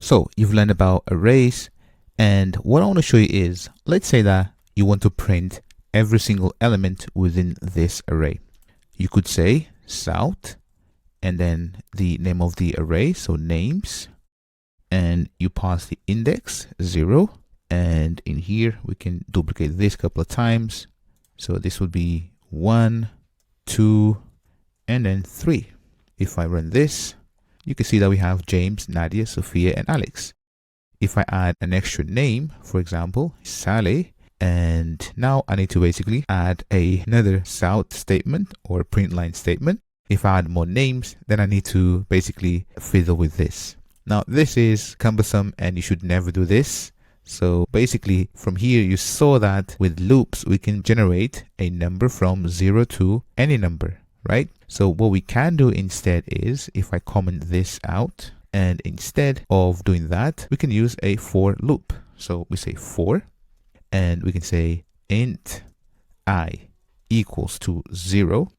So you've learned about arrays, and what I want to show you is, let's say that you want to print every single element within this array. You could say south and then the name of the array, so names, and you pass the index 0, and in here we can duplicate this a couple of times. So this would be 1, 2, and then 3. If I run this, you can see that we have James, Nadia, Sophia, and Alex. If I add an extra name, for example, Sally, and now I need to basically add another south statement or print line statement. If I add more names, then I need to basically fiddle with this. Now this is cumbersome and you should never do this. So basically from here you saw that with loops we can generate a number from 0 to any number, right? So what we can do instead is, if I comment this out, and instead of doing that we can use a for loop. So we say for, and we can say int I equals to 0,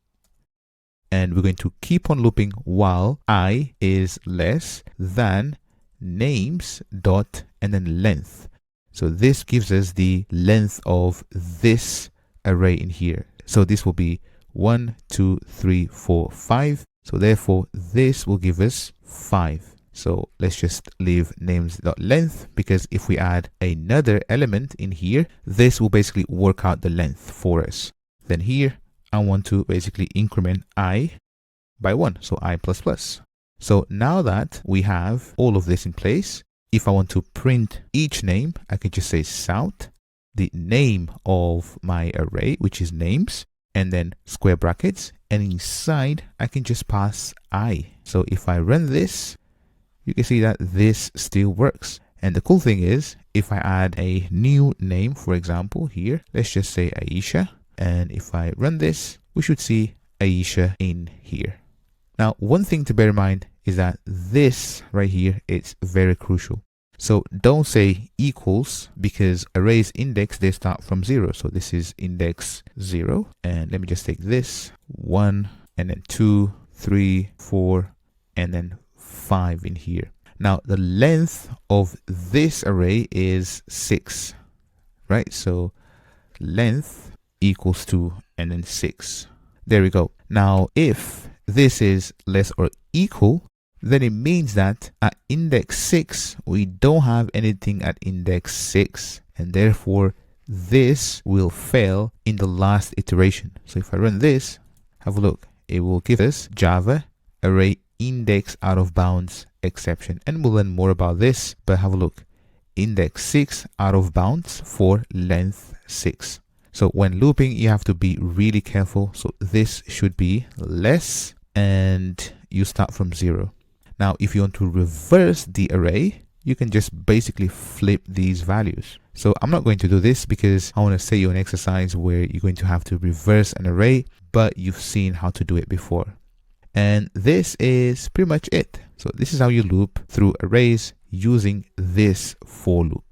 and we're going to keep on looping while I is less than names dot and then length. So this gives us the length of this array in here. So this will be 1, 2, 3, 4, 5. So therefore this will give us 5. So let's just leave names.length, because if we add another element in here, this will basically work out the length for us. Then here I want to basically increment I by 1, so I++. So now that we have all of this in place, if I want to print each name, I can just say south, the name of my array, which is names, and then square brackets, and inside I can just pass I. So if I run this, you can see that this still works. And the cool thing is, if I add a new name, for example, here, let's just say Aisha. And if I run this, we should see Aisha in here. Now, one thing to bear in mind is that this right here is very crucial. So don't say equals, because arrays index, they start from 0. So this is index 0. And let me just take this 1 and then 2, 3, 4, and then 5 in here. Now the length of this array is 6, right? So length equals to and then 6. There we go. Now if this is less or equal, then it means that at index 6 we don't have anything at index 6, and therefore this will fail in the last iteration. So if I run this, have a look, it will give us Java array index out of bounds exception, and we'll learn more about this, but have a look, index 6 out of bounds for length 6. So when looping you have to be really careful. So this should be less, and you start from 0. Now if you want to reverse the array, you can just basically flip these values. So I'm not going to do this because I want to show you an exercise where you're going to have to reverse an array, but you've seen how to do it before. And this is pretty much it. So this is how you loop through arrays using this for loop.